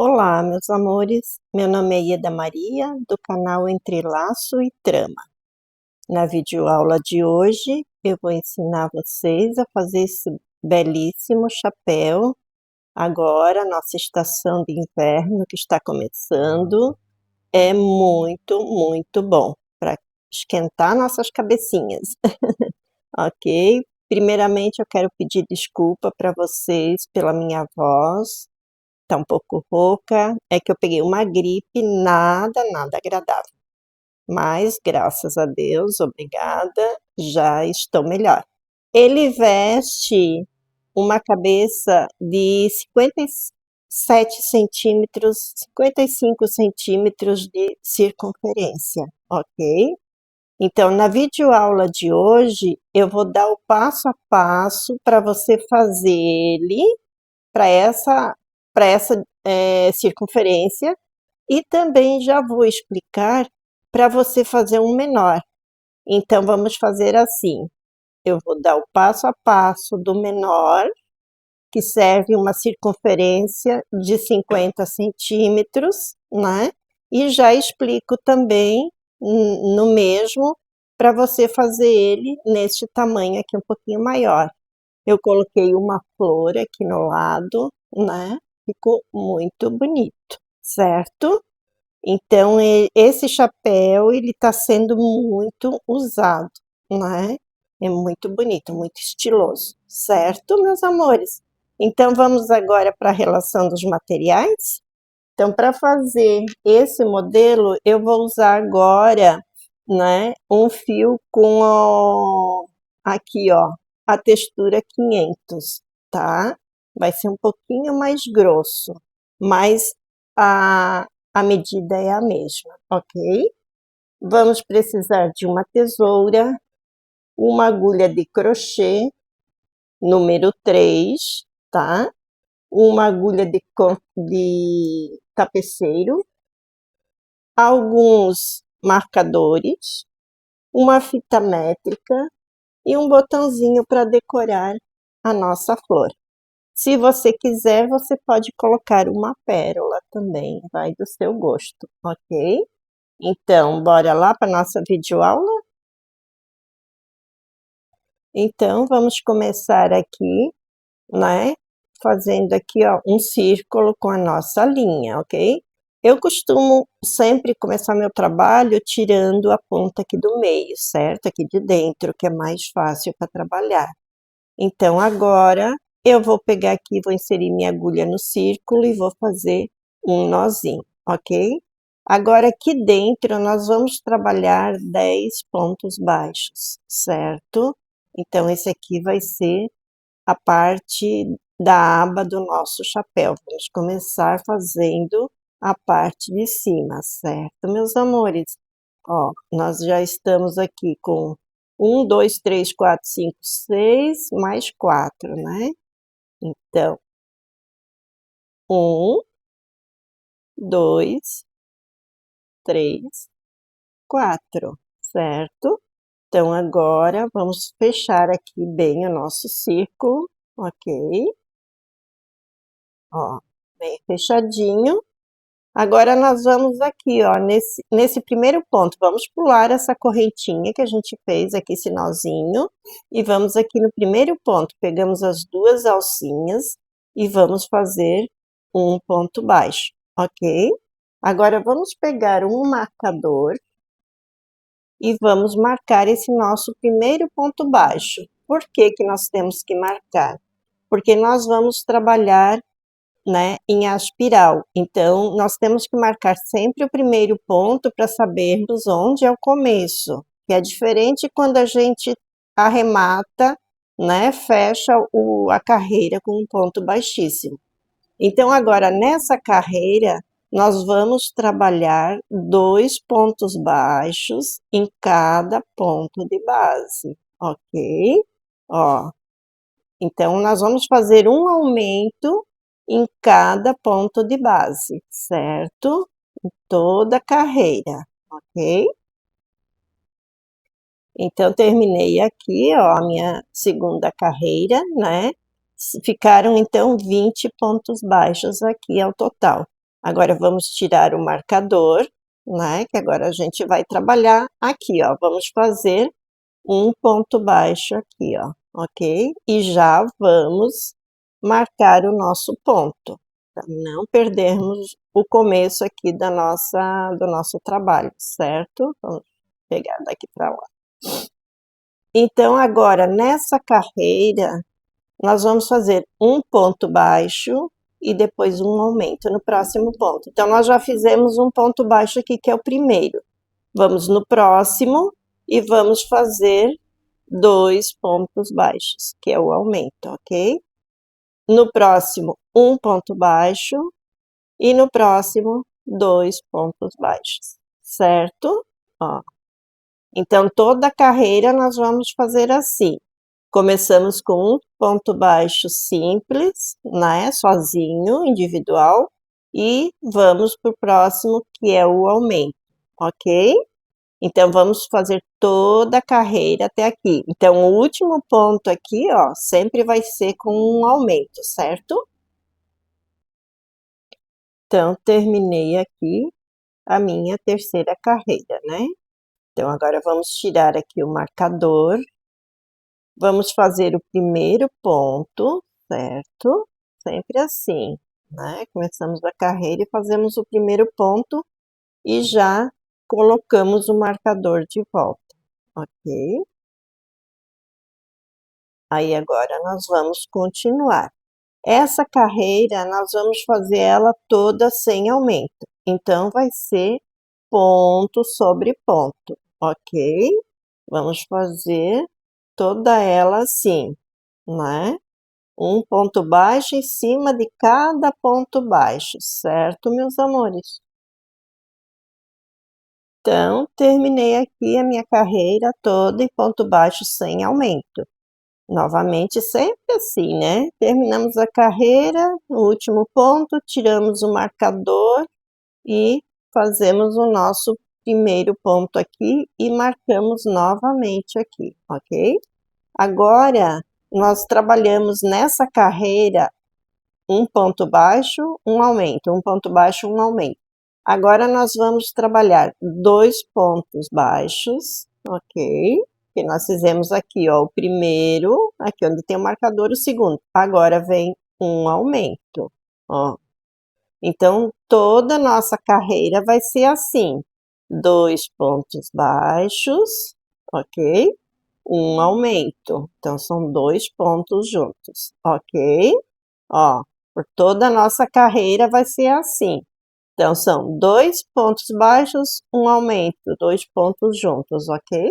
Olá, meus amores. Meu nome é Ieda Maria, do canal Entre Laço e Trama. Na videoaula de hoje, eu vou ensinar vocês a fazer esse belíssimo chapéu. Agora, nossa estação de inverno que está começando, é muito, muito bom para esquentar nossas cabecinhas, ok? Primeiramente, eu quero pedir desculpa para vocês pela minha voz. Tá um pouco rouca, é que eu peguei uma gripe nada, nada agradável, mas graças a Deus, obrigada, já estou melhor. Ele veste uma cabeça de 57 centímetros, 55 centímetros de circunferência, ok? Então, na videoaula de hoje, eu vou dar o passo a passo para você fazer ele para essa circunferência, e também já vou explicar para você fazer um menor. Então, vamos fazer assim: eu vou dar o passo a passo do menor, que serve uma circunferência de 50 centímetros, né? E já explico também no mesmo, para você fazer ele neste tamanho aqui um pouquinho maior. Eu coloquei uma flor aqui no lado, né, ficou muito bonito, certo? Então esse chapéu, ele tá sendo muito usado, né, é muito bonito, muito estiloso, certo, meus amores? Então vamos agora para a relação dos materiais? Então, para fazer esse modelo, eu vou usar agora, né, um fio com aqui, ó, a textura 500, tá? Vai ser um pouquinho mais grosso, mas a medida é a mesma, ok? Vamos precisar de uma tesoura, uma agulha de crochê, número 3, tá? Uma agulha de tapeceiro, alguns marcadores, uma fita métrica e um botãozinho para decorar a nossa flor. Se você quiser, você pode colocar uma pérola também, vai do seu gosto, ok? Então, bora lá para nossa videoaula? Então, vamos começar aqui, né? Fazendo aqui, ó, um círculo com a nossa linha, ok? Eu costumo sempre começar meu trabalho tirando a ponta aqui do meio, certo? Aqui de dentro, que é mais fácil para trabalhar. Então, agora, eu vou pegar aqui, vou inserir minha agulha no círculo e vou fazer um nozinho, ok? Agora, aqui dentro, nós vamos trabalhar 10 pontos baixos, certo? Então, esse aqui vai ser a parte da aba do nosso chapéu. Vamos começar fazendo a parte de cima, certo, meus amores? Ó, nós já estamos aqui com 1, 2, 3, 4, 5, 6, mais 4, né? Então, 1, 2, 3, 4, certo? Então, agora vamos fechar aqui bem o nosso círculo, ok? Ó, bem fechadinho. Agora nós vamos aqui, ó, nesse primeiro ponto, vamos pular essa correntinha que a gente fez aqui, esse nozinho, e vamos aqui no primeiro ponto, pegamos as duas alcinhas e vamos fazer um ponto baixo, ok? Agora vamos pegar um marcador e vamos marcar esse nosso primeiro ponto baixo. Por que que nós temos que marcar? Porque nós vamos trabalhar, né, em espiral. Então, nós temos que marcar sempre o primeiro ponto para sabermos onde é o começo, que é diferente quando a gente arremata, né, fecha a carreira com um ponto baixíssimo. Então, agora, nessa carreira, nós vamos trabalhar 2 pontos baixos em cada ponto de base, ok? Ó, então, nós vamos fazer um aumento em cada ponto de base, certo? Em toda a carreira, ok? Então, terminei aqui, ó, a minha segunda carreira, né? Ficaram, então, 20 pontos baixos aqui ao total. Agora vamos tirar o marcador, né, que agora a gente vai trabalhar aqui, ó, vamos fazer um ponto baixo aqui, ó, ok? E já vamos marcar o nosso ponto, para não perdermos o começo aqui do nosso trabalho, certo? Vamos pegar daqui para lá. Então agora nessa carreira, nós vamos fazer um ponto baixo e depois um aumento no próximo ponto. Então nós já fizemos um ponto baixo aqui, que é o primeiro. Vamos no próximo e vamos fazer 2 pontos baixos, que é o aumento, ok? No próximo, um ponto baixo e no próximo, 2 pontos baixos, certo? Ó. Então, toda a carreira nós vamos fazer assim. Começamos com um ponto baixo simples, né, sozinho, individual, e vamos para o próximo, que é o aumento, ok? Então, vamos fazer toda a carreira até aqui. Então, o último ponto aqui, ó, sempre vai ser com um aumento, certo? Então, terminei aqui a minha terceira carreira, né? Então, agora vamos tirar aqui o marcador. Vamos fazer o primeiro ponto, certo? Sempre assim, né? Começamos a carreira e fazemos o primeiro ponto e já colocamos o marcador de volta, ok? Aí agora nós vamos continuar. Essa carreira nós vamos fazer ela toda sem aumento, então vai ser ponto sobre ponto, ok? Vamos fazer toda ela assim, né? Um ponto baixo em cima de cada ponto baixo, certo, meus amores? Então, terminei aqui a minha carreira toda em ponto baixo sem aumento. Novamente, sempre assim, né? Terminamos a carreira, no último ponto, tiramos o marcador e fazemos o nosso primeiro ponto aqui e marcamos novamente aqui, ok? Agora, nós trabalhamos nessa carreira um ponto baixo, um aumento, um ponto baixo, um aumento. Agora nós vamos trabalhar 2 pontos baixos, ok? Que nós fizemos aqui, ó, o primeiro, aqui onde tem o marcador, o segundo. Agora vem um aumento, ó. Então, toda a nossa carreira vai ser assim: 2 pontos baixos, ok? Um aumento. Então, são 2 pontos juntos, ok? Ó, por toda a nossa carreira vai ser assim. Então, são 2 pontos baixos, um aumento, 2 pontos juntos, ok?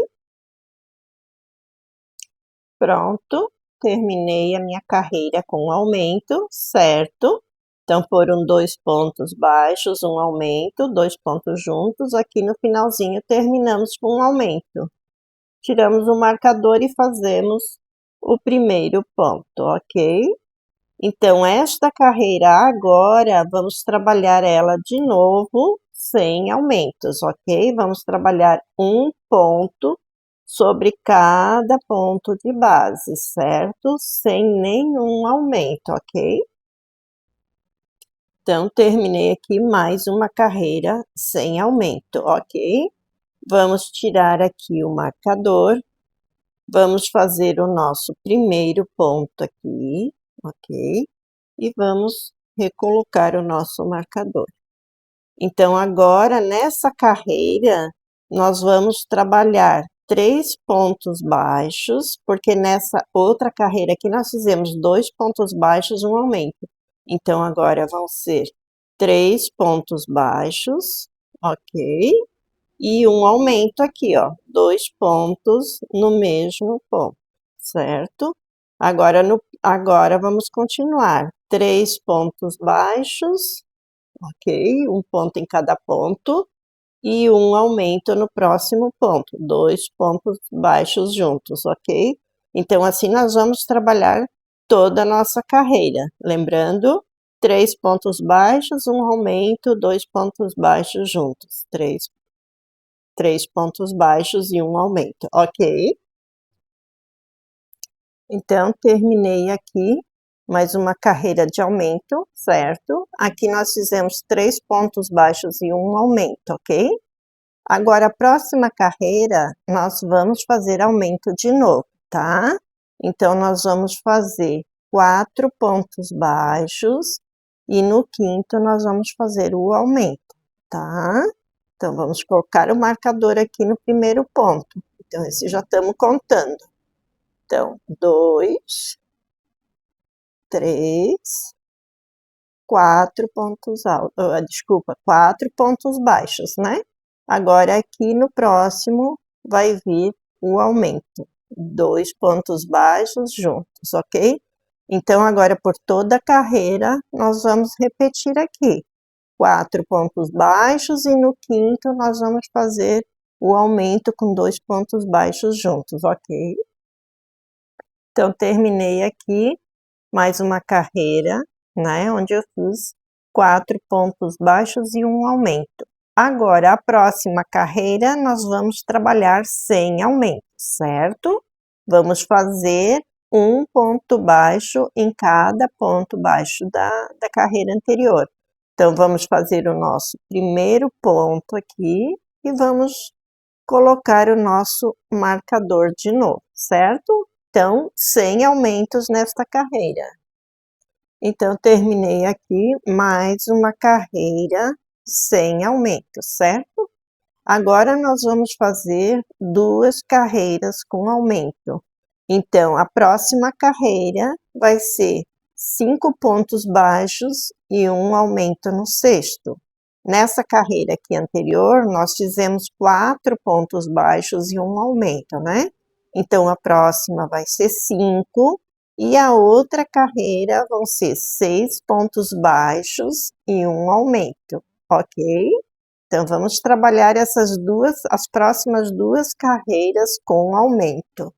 Pronto, terminei a minha carreira com um aumento, certo? Então, foram 2 pontos baixos, um aumento, 2 pontos juntos. Aqui no finalzinho, terminamos com um aumento. Tiramos o marcador e fazemos o primeiro ponto, ok? Então, esta carreira agora, vamos trabalhar ela de novo, sem aumentos, ok? Vamos trabalhar um ponto sobre cada ponto de base, certo? Sem nenhum aumento, ok? Então, terminei aqui mais uma carreira sem aumento, ok? Vamos tirar aqui o marcador, vamos fazer o nosso primeiro ponto aqui, ok? E vamos recolocar o nosso marcador. Então, agora, nessa carreira, nós vamos trabalhar 3 pontos baixos, porque nessa outra carreira aqui nós fizemos 2 pontos baixos, um aumento. Então, agora vão ser 3 pontos baixos, ok? E um aumento aqui, ó, 2 pontos no mesmo ponto, certo? Agora vamos continuar. 3 pontos baixos, ok? Um ponto em cada ponto e um aumento no próximo ponto, 2 pontos baixos juntos, ok? Então, assim nós vamos trabalhar toda a nossa carreira. Lembrando, 3 pontos baixos, um aumento, 2 pontos baixos juntos, 3 pontos baixos e um aumento, ok? Então, terminei aqui mais uma carreira de aumento, certo? Aqui nós fizemos 3 pontos baixos e um aumento, ok? Agora, a próxima carreira, nós vamos fazer aumento de novo, tá? Então, nós vamos fazer 4 pontos baixos e no quinto nós vamos fazer o aumento, tá? Então, vamos colocar o marcador aqui no primeiro ponto. Então, esse já estamos contando. Então, 2, 3, 4 pontos altos, desculpa, 4 pontos baixos, né? Agora, aqui no próximo, vai vir o aumento. 2 pontos baixos juntos, ok? Então, agora, por toda a carreira, nós vamos repetir aqui. 4 pontos baixos e no quinto nós vamos fazer o aumento com 2 pontos baixos juntos, ok? Então, terminei aqui mais uma carreira, né, onde eu fiz 4 pontos baixos e um aumento. Agora, a próxima carreira, nós vamos trabalhar sem aumento, certo? Vamos fazer um ponto baixo em cada ponto baixo da carreira anterior. Então, vamos fazer o nosso primeiro ponto aqui e vamos colocar o nosso marcador de novo, certo? Então, sem aumentos nesta carreira. Então, terminei aqui mais uma carreira sem aumento, certo? Agora, nós vamos fazer 2 carreiras com aumento. Então, a próxima carreira vai ser 5 pontos baixos e um aumento no sexto. Nessa carreira aqui anterior, nós fizemos 4 pontos baixos e um aumento, né? Então, a próxima vai ser 5. E a outra carreira vão ser 6 pontos baixos e um aumento, ok? Então, vamos trabalhar as próximas 2 carreiras com aumento.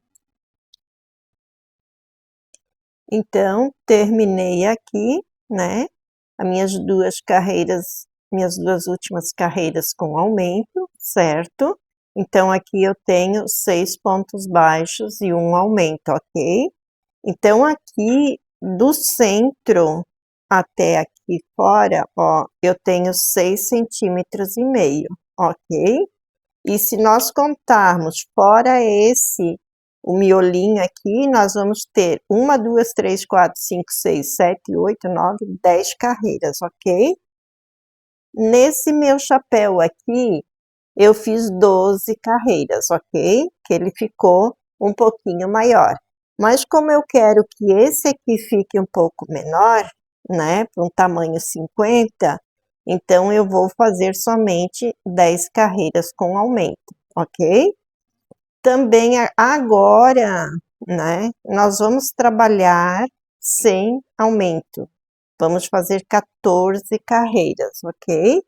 Então, terminei aqui, né, as minhas 2 carreiras, minhas 2 últimas carreiras com aumento, certo? Então, aqui eu tenho 6 pontos baixos e um aumento, ok? Então, aqui do centro até aqui fora, ó, eu tenho 6,5 centímetros, ok? E se nós contarmos fora o miolinho aqui, nós vamos ter 1, 2, 3, 4, 5, 6, 7, 8, 9, 10 carreiras, ok? Nesse meu chapéu aqui, eu fiz 12 carreiras, ok? Que ele ficou um pouquinho maior. Mas como eu quero que esse aqui fique um pouco menor, né, para um tamanho 50, então eu vou fazer somente 10 carreiras com aumento, ok? Também agora, né, nós vamos trabalhar sem aumento. Vamos fazer 14 carreiras, ok?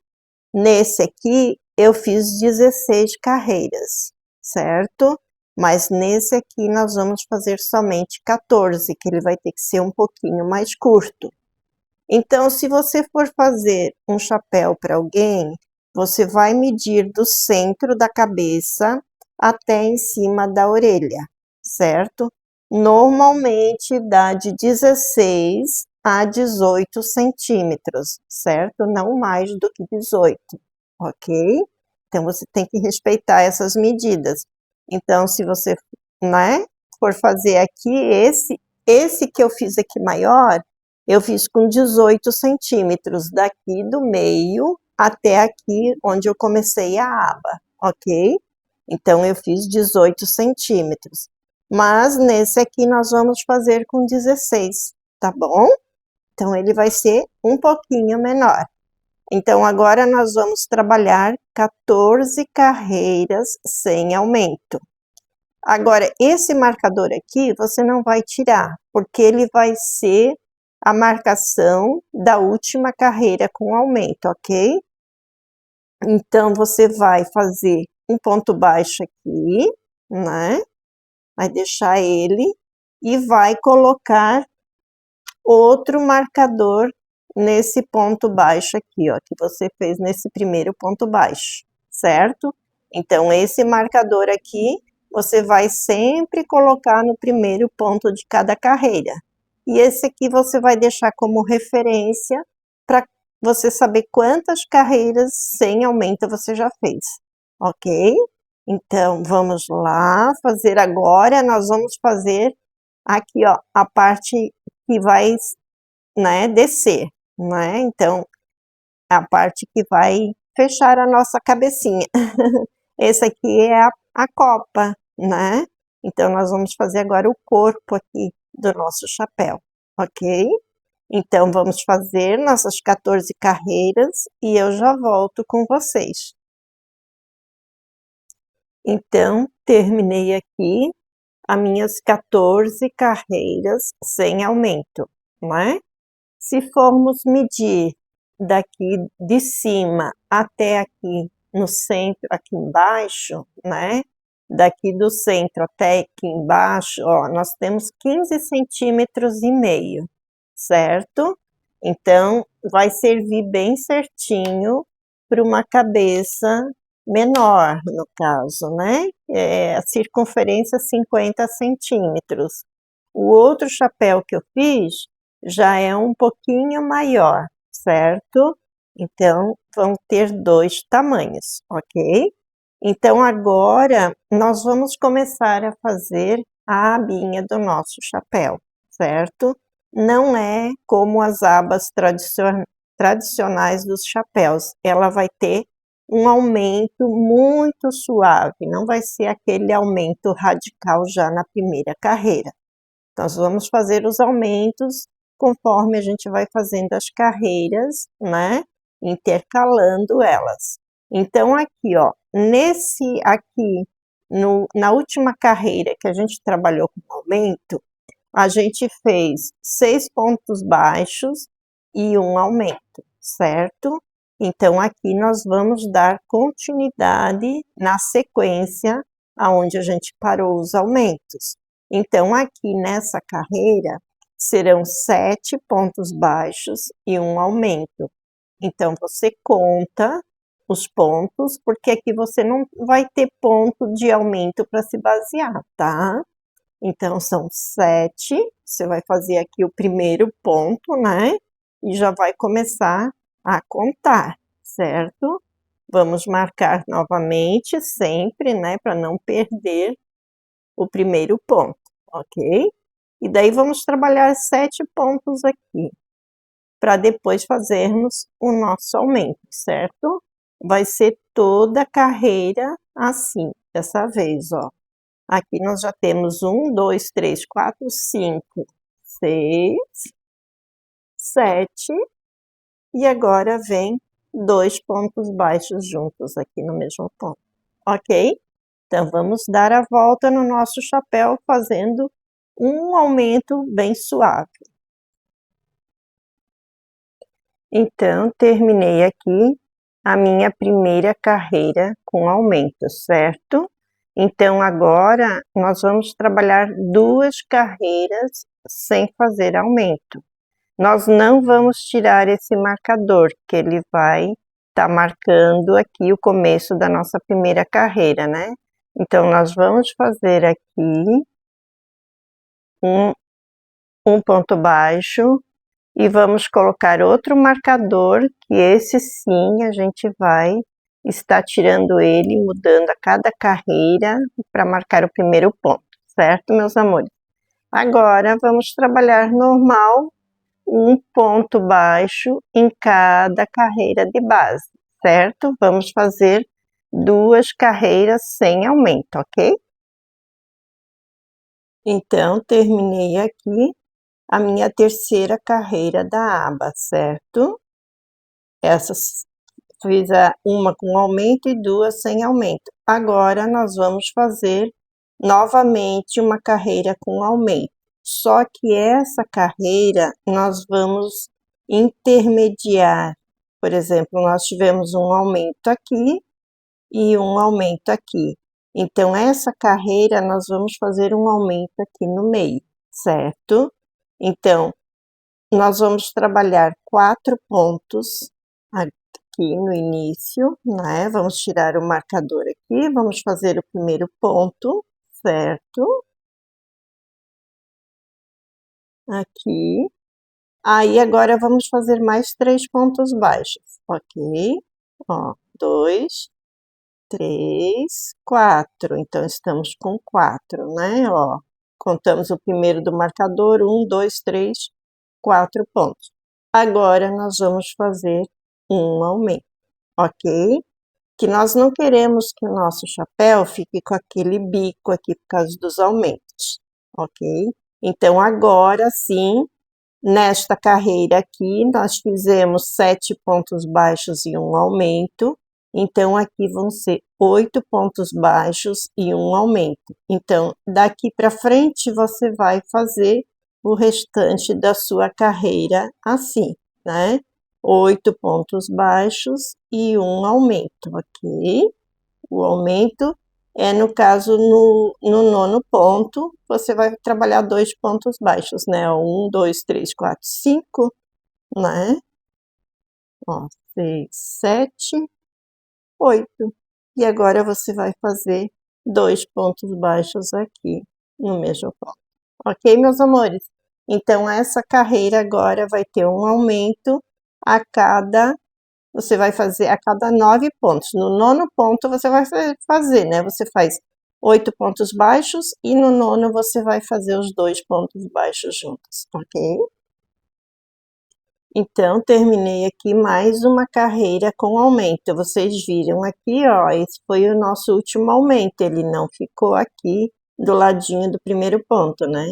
Nesse aqui, eu fiz 16 carreiras, certo? Mas nesse aqui, nós vamos fazer somente 14, que ele vai ter que ser um pouquinho mais curto. Então, se você for fazer um chapéu para alguém, você vai medir do centro da cabeça até em cima da orelha, certo? Normalmente dá de 16 a 18 centímetros, certo? Não mais do que 18, ok? Então, você tem que respeitar essas medidas. Então, se você, né, for fazer aqui, esse que eu fiz aqui maior, eu fiz com 18 centímetros, daqui do meio até aqui onde eu comecei a aba, ok? Então, eu fiz 18 centímetros. Mas nesse aqui nós vamos fazer com 16, tá bom? Então, ele vai ser um pouquinho menor. Então, agora nós vamos trabalhar 14 carreiras sem aumento. Agora, esse marcador aqui, você não vai tirar, porque ele vai ser a marcação da última carreira com aumento, ok? Então, você vai fazer um ponto baixo aqui, né? Vai deixar ele e vai colocar outro marcador nesse ponto baixo aqui, ó, que você fez nesse primeiro ponto baixo, certo? Então, esse marcador aqui, você vai sempre colocar no primeiro ponto de cada carreira. e esse aqui você vai deixar como referência para você saber quantas carreiras sem aumento você já fez, ok? Então, vamos lá fazer agora, nós vamos fazer aqui, ó, a parte que vai, né, descer, né? Então, a parte que vai fechar a nossa cabecinha. Esse aqui é a copa, né? Então, nós vamos fazer agora o corpo aqui do nosso chapéu, ok? Então, vamos fazer nossas 14 carreiras e eu já volto com vocês. Então, terminei aqui as minhas 14 carreiras sem aumento, né? Se formos medir daqui de cima até aqui no centro, aqui embaixo, né? Daqui do centro até aqui embaixo, ó, nós temos 15 centímetros e meio, certo? Então, vai servir bem certinho para uma cabeça menor, no caso, né? A circunferência 50 centímetros. O outro chapéu que eu fiz já é um pouquinho maior, certo? Então, vão ter 2 tamanhos, ok? Então, agora, nós vamos começar a fazer a abinha do nosso chapéu, certo? Não é como as abas tradicionais dos chapéus, ela vai ter um aumento muito suave, não vai ser aquele aumento radical já na primeira carreira. Nós vamos fazer os aumentos conforme a gente vai fazendo as carreiras, né? Intercalando elas. Então, aqui, ó, nesse aqui, na última carreira que a gente trabalhou com aumento, a gente fez 6 pontos baixos e um aumento, certo? Então, aqui nós vamos dar continuidade na sequência aonde a gente parou os aumentos. Então, aqui nessa carreira, serão 7 pontos baixos e um aumento. Então, você conta os pontos, porque aqui você não vai ter ponto de aumento para se basear, tá? Então, são 7, você vai fazer aqui o primeiro ponto, né? E já vai começar a contar, certo? Vamos marcar novamente, sempre, né? Para não perder o primeiro ponto, ok? E daí vamos trabalhar 7 pontos aqui, para depois fazermos o nosso aumento, certo? Vai ser toda a carreira assim, dessa vez, ó. Aqui nós já temos 1, 2, 3, 4, 5, 6, 7, e agora vem 2 pontos baixos juntos aqui no mesmo ponto, ok? Então, vamos dar a volta no nosso chapéu fazendo um aumento bem suave. Então, terminei aqui a minha primeira carreira com aumento, certo? Então, agora nós vamos trabalhar 2 carreiras sem fazer aumento. Nós não vamos tirar esse marcador, que ele vai estar marcando aqui o começo da nossa primeira carreira, né? Então, nós vamos fazer aqui um ponto baixo e vamos colocar outro marcador, que esse sim a gente vai estar tirando ele, mudando a cada carreira para marcar o primeiro ponto, certo, meus amores? Agora, vamos trabalhar normal, um ponto baixo em cada carreira de base, certo? Vamos fazer 2 carreiras sem aumento, ok? Então, terminei aqui a minha terceira carreira da aba, certo? Essas fiz uma com aumento e 2 sem aumento. Agora, nós vamos fazer novamente uma carreira com aumento. Só que essa carreira, nós vamos intermediar. Por exemplo, nós tivemos um aumento aqui e um aumento aqui. Então, essa carreira, nós vamos fazer um aumento aqui no meio, certo? Então, nós vamos trabalhar 4 pontos aqui no início, né? Vamos tirar o marcador aqui, vamos fazer o primeiro ponto, certo? aqui. Aí, agora vamos fazer mais 3 pontos baixos, ok? Ó, 2, 3, 4. Então, estamos com 4, né? Ó, contamos o primeiro do marcador, 1, 2, 3, 4 pontos. Agora, nós vamos fazer um aumento, ok? Que nós não queremos que o nosso chapéu fique com aquele bico aqui por causa dos aumentos, ok? Então, agora sim, nesta carreira aqui, nós fizemos 7 pontos baixos e um aumento, então aqui vão ser 8 pontos baixos e um aumento. Então, daqui para frente, você vai fazer o restante da sua carreira assim, né? 8 pontos baixos e um aumento, ok? O aumento é, no caso, no nono ponto, você vai trabalhar 2 pontos baixos, né? 1, 2, 3, 4, 5, né? Ó, 6, 7, 8. E agora você vai fazer 2 pontos baixos aqui no mesmo ponto. Ok, meus amores? Então, essa carreira agora vai ter um aumento a cada você vai fazer a cada 9 pontos. No nono ponto, você vai fazer, né? Você faz 8 pontos baixos e no nono você vai fazer os 2 pontos baixos juntos, ok? Então, terminei aqui mais uma carreira com aumento. Vocês viram aqui, ó, esse foi o nosso último aumento. Ele não ficou aqui do ladinho do primeiro ponto, né?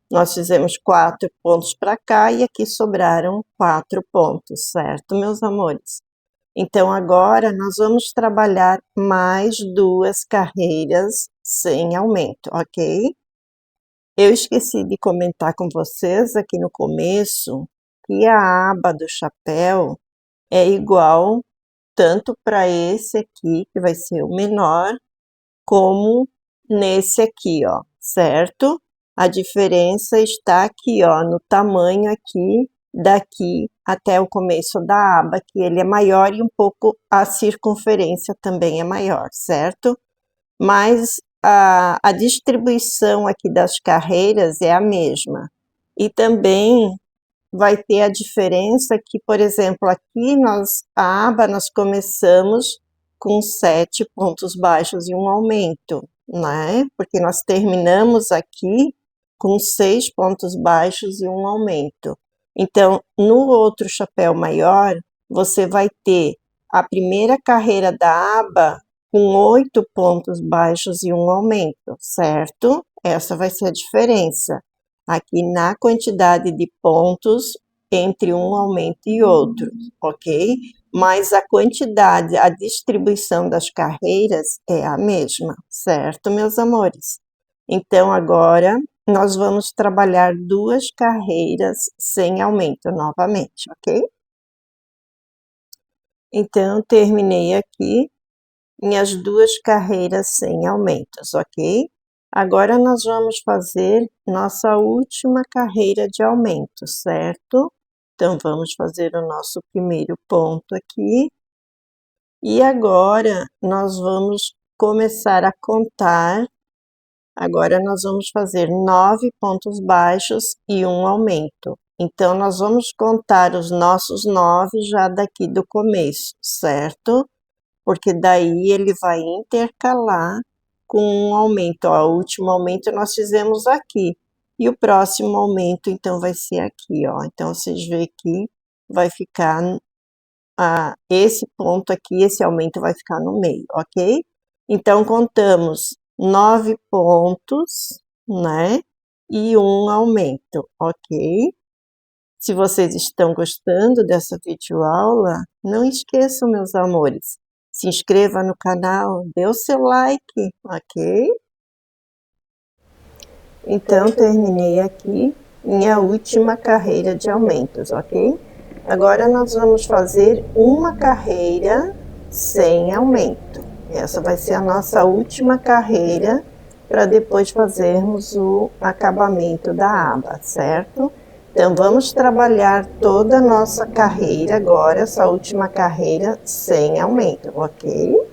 Nós fizemos 4 pontos para cá e aqui sobraram 4 pontos, certo, meus amores? Então, agora nós vamos trabalhar mais 2 carreiras sem aumento, ok? Eu esqueci de comentar com vocês aqui no começo que a aba do chapéu é igual tanto para esse aqui, que vai ser o menor, como nesse aqui, ó, certo? A diferença está aqui, ó, no tamanho aqui, daqui até o começo da aba, que ele é maior e um pouco a circunferência também é maior, certo? Mas a distribuição aqui das carreiras é a mesma. E também vai ter a diferença que, por exemplo, aqui a aba nós começamos com 7 pontos baixos e um aumento, né? Porque nós terminamos aqui com 6 pontos baixos e um aumento. Então, no outro chapéu maior, você vai ter a primeira carreira da aba com 8 pontos baixos e um aumento, certo? Essa vai ser a diferença aqui na quantidade de pontos entre um aumento e outro, ok? Mas a quantidade, a distribuição das carreiras é a mesma, certo, meus amores? Então, agora, nós vamos trabalhar 2 carreiras sem aumento novamente, ok? Então, terminei aqui minhas 2 carreiras sem aumentos, ok? Agora, nós vamos fazer nossa última carreira de aumento, certo? Então, vamos fazer o nosso primeiro ponto aqui. E agora, nós vamos começar a contar. Agora, nós vamos fazer 9 pontos baixos e um aumento. Então, nós vamos contar os nossos 9 já daqui do começo, certo? Porque daí ele vai intercalar com um aumento. Ó, o último aumento nós fizemos aqui. E o próximo aumento, então, vai ser aqui, ó. Então, vocês veem que vai ficar esse ponto aqui, esse aumento vai ficar no meio, ok? Então, contamos 9 pontos, né? E um aumento, ok? Se vocês estão gostando dessa videoaula, não esqueçam, meus amores, se inscreva no canal, dê o seu like, ok? Então, terminei aqui minha última carreira de aumentos, ok? Agora, nós vamos fazer uma carreira sem aumento. Essa vai ser a nossa última carreira para depois fazermos o acabamento da aba, certo? Então, vamos trabalhar toda a nossa carreira agora, essa última carreira sem aumento, ok?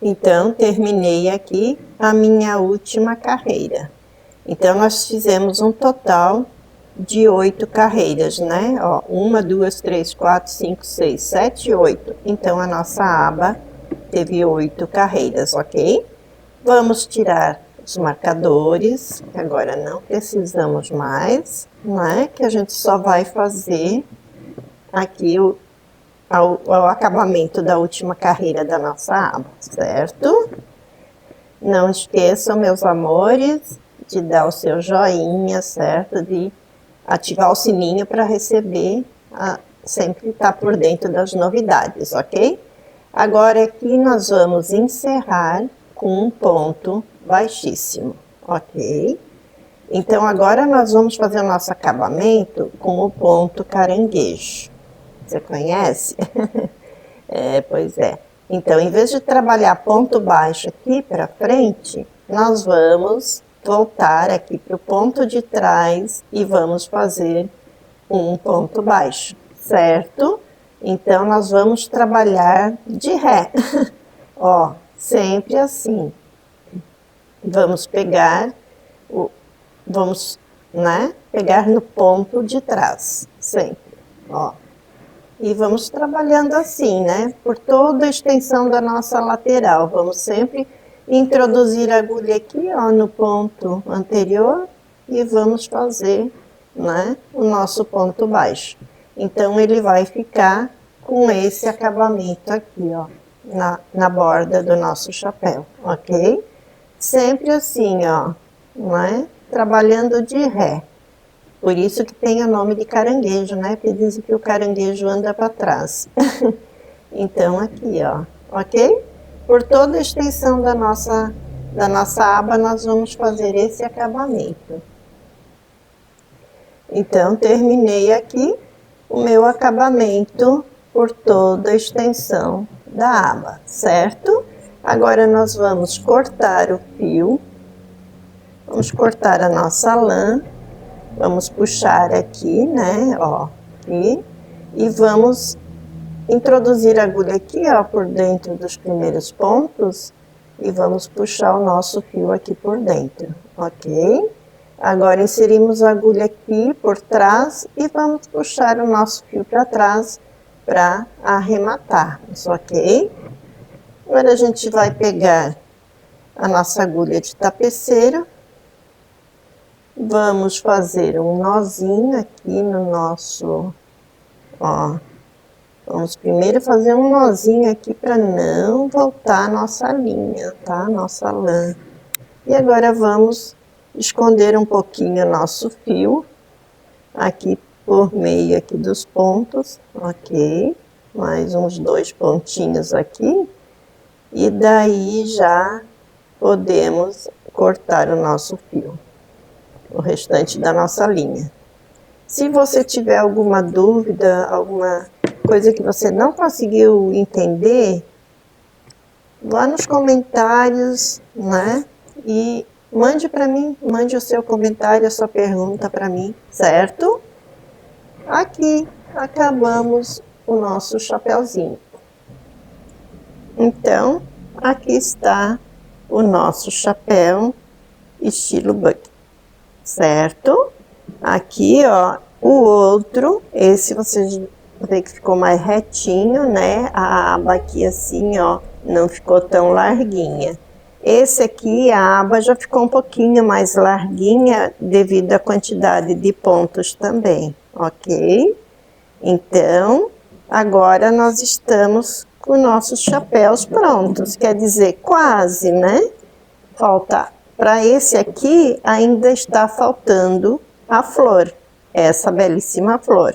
Então, terminei aqui a minha última carreira. Então, nós fizemos um total de 8 carreiras, né? Ó, 1, 2, 3, 4, 5, 6, 7, 8. Então, a nossa aba teve 8 carreiras, ok? Vamos tirar os marcadores, que agora não precisamos mais, né? Que a gente só vai fazer aqui o acabamento da última carreira da nossa aba, certo? Não esqueçam, meus amores, de dar o seu joinha, certo? De ativar o sininho para receber, sempre estar por dentro das novidades, ok? Agora aqui nós vamos encerrar com um ponto baixíssimo, ok? Então agora nós vamos fazer o nosso acabamento com o ponto caranguejo. Você conhece? Pois é. Então, em vez de trabalhar ponto baixo aqui para frente, nós vamos voltar aqui para o ponto de trás e vamos fazer um ponto baixo, certo? Então, nós vamos trabalhar de ré. Ó, sempre assim. Vamos pegar, pegar no ponto de trás, sempre, ó. E vamos trabalhando assim, né? Por toda a extensão da nossa lateral. Vamos sempre introduzir a agulha aqui, ó, no ponto anterior e vamos fazer, né, o nosso ponto baixo. Então, ele vai ficar com esse acabamento aqui, ó, na borda do nosso chapéu, ok? Sempre assim, ó, né? Trabalhando de ré. Por isso que tem o nome de caranguejo, né? Porque dizem que o caranguejo anda para trás. Então, aqui, ó, ok? Por toda a extensão da nossa aba, nós vamos fazer esse acabamento. Então, terminei aqui o meu acabamento por toda a extensão da aba, certo? Agora, nós vamos cortar o fio. Vamos cortar a nossa lã. Vamos puxar aqui, né, ó, aqui, e vamos introduzir a agulha aqui, ó, por dentro dos primeiros pontos, e vamos puxar o nosso fio aqui por dentro, ok? Agora, inserimos a agulha aqui por trás e vamos puxar o nosso fio para trás para arrematarmos, ok? Agora, a gente vai pegar a nossa agulha de tapeceiro. Vamos fazer um nozinho aqui no nosso, ó, vamos primeiro fazer um nozinho aqui para não voltar a nossa linha, tá? Nossa lã. E agora vamos esconder um pouquinho o nosso fio, aqui por meio aqui dos pontos, ok? Mais uns 2 pontinhos aqui. E daí já podemos cortar o nosso fio. O restante da nossa linha. Se você tiver alguma dúvida, alguma coisa que você não conseguiu entender, vá nos comentários, né? E mande para mim, mande o seu comentário, a sua pergunta para mim, certo? Aqui acabamos o nosso chapéuzinho. Então, aqui está o nosso chapéu estilo bug. Certo? Aqui, ó, o outro, esse vocês vê que ficou mais retinho, né? A aba aqui assim, ó, não ficou tão larguinha. Esse aqui, a aba já ficou um pouquinho mais larguinha devido à quantidade de pontos também, ok? Então, agora nós estamos com nossos chapéus prontos, quer dizer, quase, né? Falta. Para esse aqui, ainda está faltando a flor, essa belíssima flor.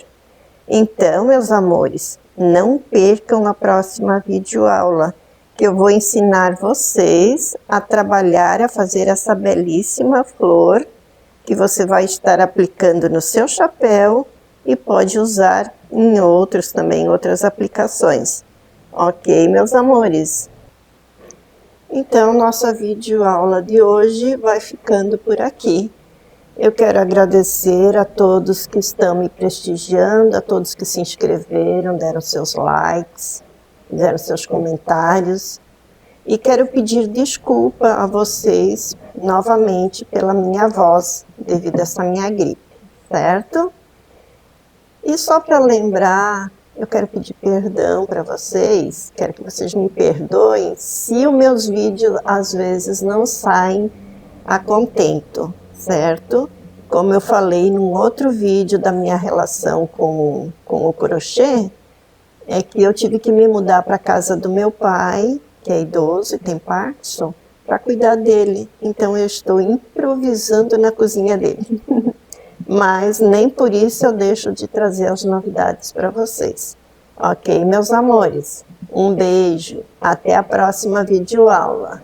Então, meus amores, não percam a próxima videoaula, que eu vou ensinar vocês a trabalhar, a fazer essa belíssima flor, que você vai estar aplicando no seu chapéu e pode usar em outros também, outras aplicações. Ok, meus amores? Então, nossa videoaula de hoje vai ficando por aqui. Eu quero agradecer a todos que estão me prestigiando, a todos que se inscreveram, deram seus likes, deram seus comentários. E quero pedir desculpa a vocês novamente pela minha voz, devido a essa minha gripe, certo? E só para lembrar, eu quero pedir perdão para vocês, quero que vocês me perdoem se os meus vídeos às vezes não saem a contento, certo? Como eu falei num outro vídeo da minha relação com o crochê, é que eu tive que me mudar para a casa do meu pai, que é idoso e tem Parkinson, para cuidar dele. Então eu estou improvisando na cozinha dele. Mas nem por isso eu deixo de trazer as novidades para vocês. Ok, meus amores? Um beijo, até a próxima videoaula.